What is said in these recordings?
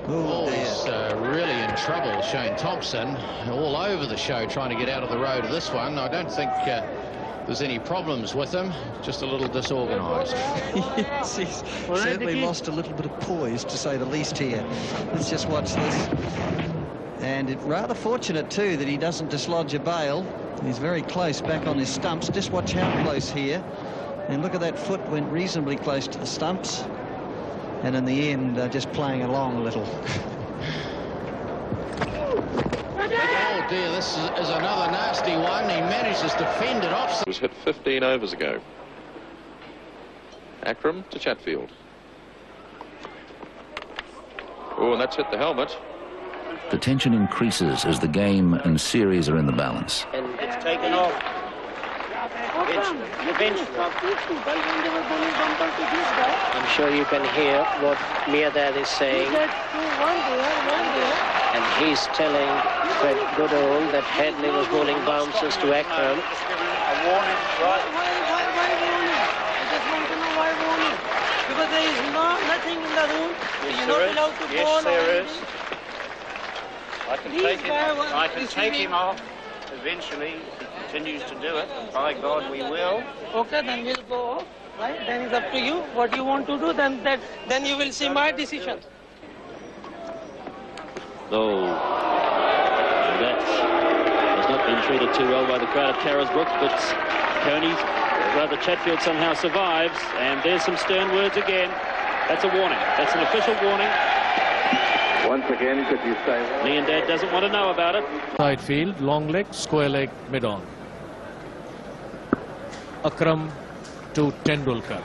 Oh, he's really in trouble, Shane Thompson, all over the show trying to get out of the road of this one. I don't think there's any problems with him, just a little disorganised. Yes, he's certainly lost a little bit of poise, to say the least here. Let's just watch this. And it's rather fortunate, too, that he doesn't dislodge a bail. He's very close back on his stumps. Just watch how close here. And look at that foot, went reasonably close to the stumps. And in the end, just playing along a little. Oh dear, this is another nasty one. He manages to fend it off. It was hit 15 overs ago. Akram to Chatfield. Oh, and that's hit the helmet. The tension increases as the game and series are in the balance. And it's taken off. I'm sure you can hear what Mirdad is saying. And he's telling Fred Goodall that Headley was bowling bounces to Akram. A warning, right? Why warning? I just want to know why warning. Because there is nothing in the room. Yes, You're not allowed to bowl. Yes, there is. I can take him off eventually if he continues to do it. By God, we will. Okay, then we'll go off. Right? Then it's up to you. What you want to do, then you will see my decision. Oh, that has not been treated too well by the crowd of Carisbrook, but Chatfield somehow survives, and there's some stern words again. That's a warning. That's an official warning. Once again, could you say... Mirdad doesn't want to know about it. Side field, long leg, square leg, mid-on. Akram to Tendulkar.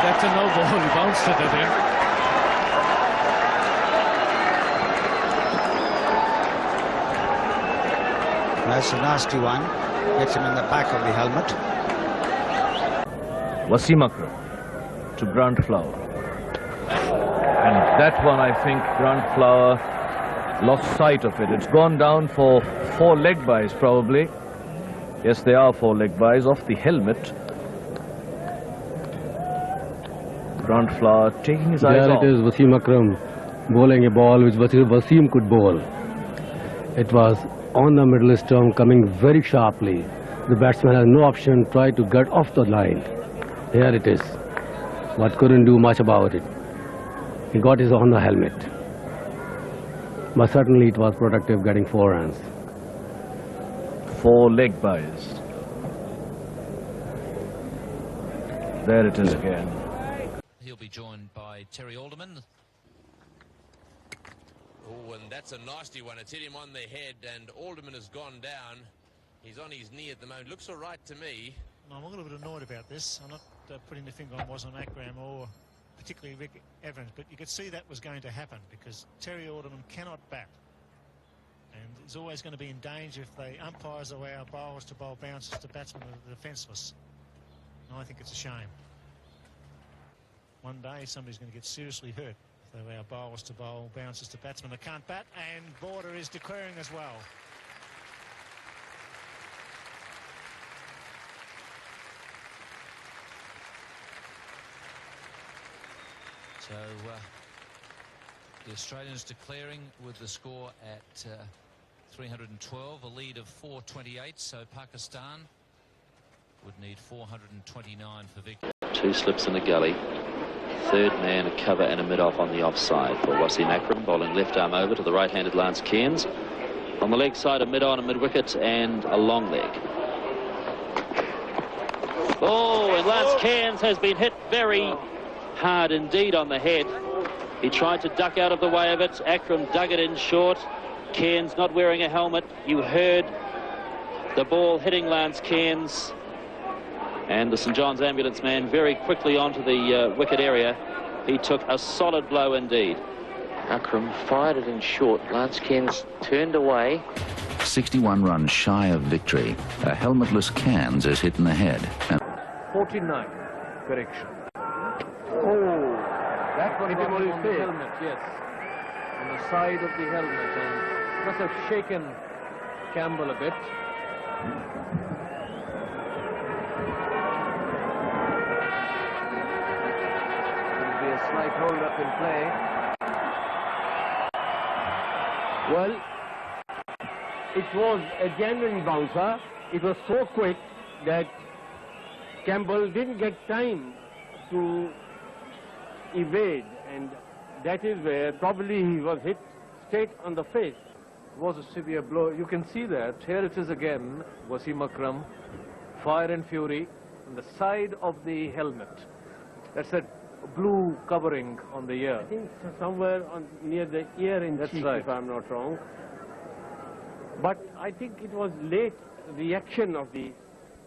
That's a no ball. He bounced it at him. That's a nasty one. Gets him in the back of the helmet. Wasim Akram to Grant Flower. And that one, I think, Grant Flower lost sight of it. It's gone down for 4 leg byes, probably. Yes, they are 4 leg byes off the helmet. Grant Flower taking his eyes off. There it is, Wasim Akram bowling a ball which Wasim could bowl. It was on the middle stump, coming very sharply. The batsman has no option, try to get off the line. Here it is, but couldn't do much about it. He got his on the helmet. But certainly it was productive, getting 4 runs. 4 leg byes. There it is again. He'll be joined by Terry Alderman. Oh, and that's a nasty one. It's hit him on the head, and Alderman has gone down. He's on his knee at the moment. Looks all right to me. I'm a little bit annoyed about this. I'm not putting the finger on Wasim Akram or particularly Rick Evans, but you could see that was going to happen because Terry Alderman cannot bat. And is always going to be in danger if the umpires allow bowlers to bowl bounces to batsmen that are defenceless. And I think it's a shame. One day somebody's going to get seriously hurt if they allow bowlers to bowl bounces to batsmen that can't bat, and Border is declaring as well. So the Australians declaring with the score at 312, a lead of 428, so Pakistan would need 429 for victory. 2 slips in the gully. 3rd man a cover and a mid-off on the offside for Wasim Akram, bowling left arm over to the right-handed Lance Cairns. On the leg side, a mid-on, a mid-wicket and a long leg. Oh, and Lance Cairns has been hit very hard indeed on the head. He tried to duck out of the way of it. Akram dug it in short. Cairns not wearing a helmet. You heard the ball hitting Lance Cairns. And the St John's ambulance man very quickly onto the wicket area. He took a solid blow indeed. Akram fired it in short. Lance Cairns turned away. 61 runs shy of victory. A helmetless Cairns is hit in the head. 49. Correction. Oh, that one on the helmet, yes. On the side of the helmet, and must have shaken Campbell a bit. Slight hold up in play. Well, it was a genuine bouncer. It was so quick that Campbell didn't get time to evade, and that is where probably he was hit straight on the face. It was a severe blow. You can see that. Here it is again. Wasim Akram, fire and fury on the side of the helmet. That's that blue covering on the ear. I think somewhere near the ear and cheek, right, if I'm not wrong. But I think it was late reaction of the,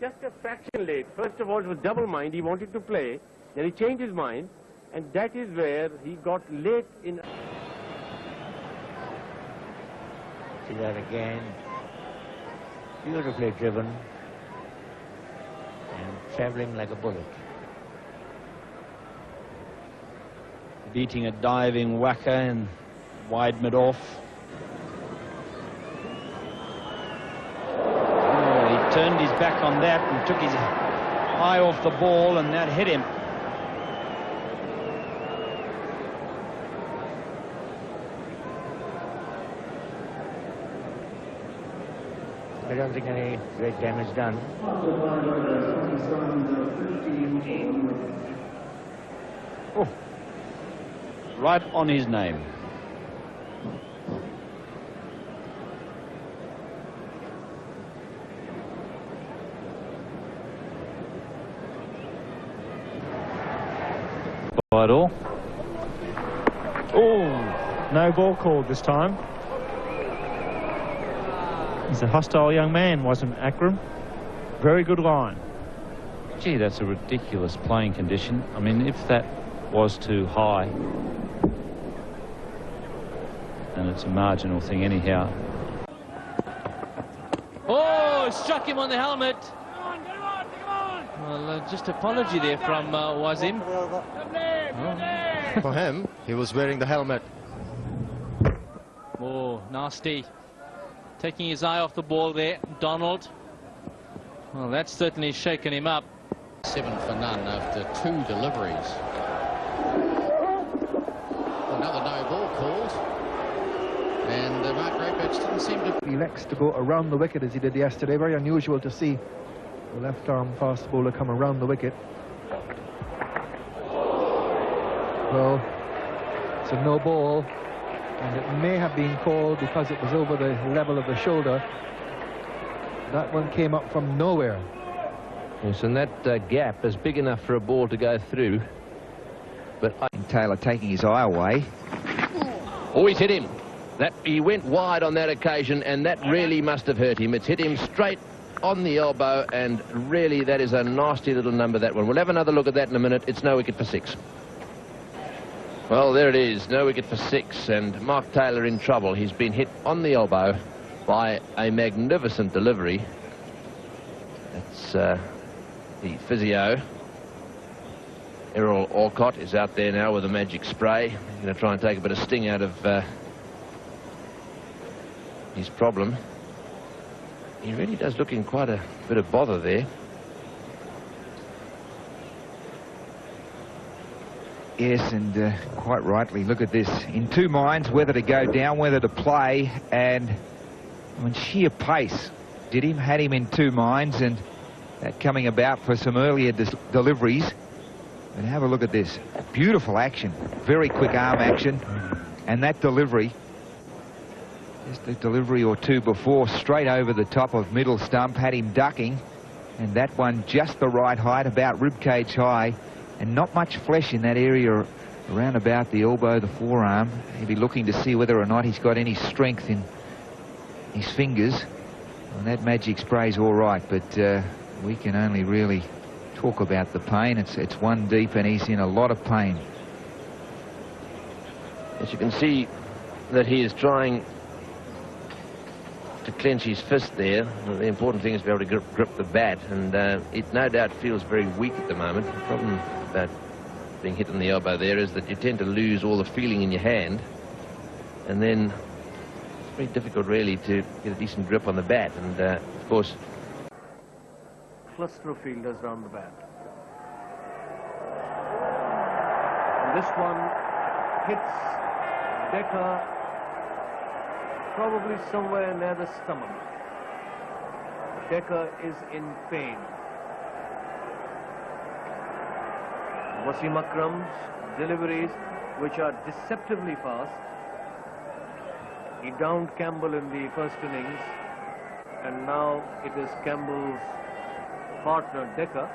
just a fraction late. First of all, it was double mind. He wanted to play, then he changed his mind, and that is where he got late in. See that again. Beautifully driven and traveling like a bullet. Beating a diving whacker and wide mid-off. Oh, he turned his back on that and took his eye off the ball, and that hit him. I don't think any great damage done. Oh, right on his name. At all. Oh, no ball called this time. He's a hostile young man, Wasim Akram. Very good line. Gee, that's a ridiculous playing condition. I mean, if that was too high, and it's a marginal thing anyhow. Oh, struck him on the helmet. Well, just apology there from Wasim. For him, he was wearing the helmet. Oh, nasty. Taking his eye off the ball there, Donald. Well, that's certainly shaken him up. 7 for none after 2 deliveries. Another no ball called. And Mark Grapich didn't seem to... He likes to go around the wicket as he did yesterday. Very unusual to see the left-arm fast bowler come around the wicket. Well, it's a no ball, and it may have been called because it was over the level of the shoulder. That one came up from nowhere. Yes, and that gap is big enough for a ball to go through. But Taylor taking his eye away. Oh, he's hit him. He went wide on that occasion, and that really must have hurt him. It's hit him straight on the elbow, and really that is a nasty little number, that one. We'll have another look at that in a minute. It's no wicket for 6. Well, there it is, no wicket for 6, and Mark Taylor in trouble. He's been hit on the elbow by a magnificent delivery. That's the physio. Errol Alcott is out there now with a magic spray. He's going to try and take a bit of sting out of his problem. He really does look in quite a bit of bother there. Yes, and quite rightly. Look at this. In two minds, whether to go down, whether to play, and I mean, sheer pace did him, had him in two minds, and that coming about for some earlier deliveries. But have a look at this. Beautiful action. Very quick arm action. And that delivery, just a delivery or two before, straight over the top of middle stump, had him ducking. And that one just the right height, about ribcage high. And not much flesh in that area around about the elbow, the forearm. He'll be looking to see whether or not he's got any strength in his fingers. And that magic spray's all right, but we can only really talk about the pain. It's one deep, and he's in a lot of pain. As you can see that he is trying to clench his fist there. The important thing is to be able to grip the bat, and it no doubt feels very weak at the moment. The problem about being hit on the elbow there is that you tend to lose all the feeling in your hand, and then it's very difficult really to get a decent grip on the bat. And of course, cluster of fielders round the bat. And This one hits Decker probably somewhere near the stomach. Decker is in pain. Wasim Akram's deliveries, which are deceptively fast. He downed Campbell in the first innings, and now it is Campbell's partner Decker.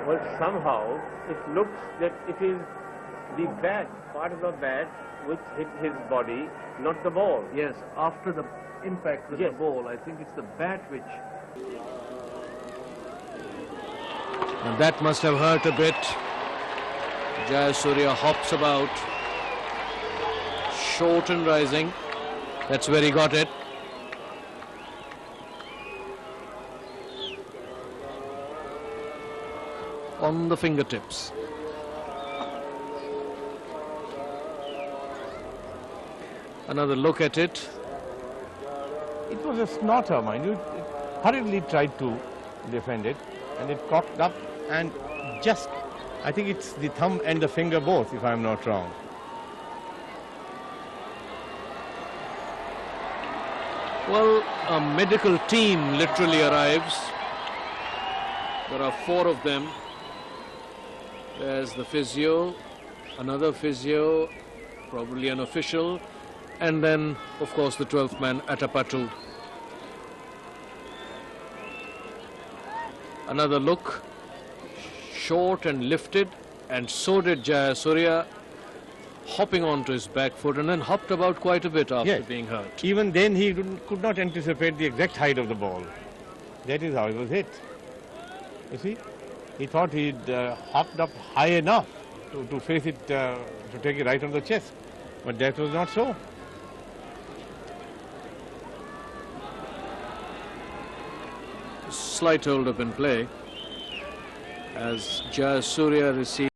Well, somehow it looks that it is the bat, part of the bat, which hit his body, not the ball. Yes, after the impact with the ball, I think it's the bat which... And that must have hurt a bit. Jayasuriya hops about, short and rising. That's where he got it. On the fingertips. Another look at it. It was a snorter, mind you. It hurriedly tried to defend it, and it cocked up and just, I think it's the thumb and the finger both, if I'm not wrong. Well, a medical team literally arrives. There are 4 of them. There's the physio, another physio, probably an official, and then, of course, the 12th man, Atapattu. Another look, short and lifted, and so did Jayasuriya, hopping onto his back foot, and then hopped about quite a bit after being hurt. Even then he could not anticipate the exact height of the ball. That is how he was hit. You see, he thought he'd hopped up high enough to face it, to take it right on the chest, but that was not so. Slight hold-up in play as Jayasuriya received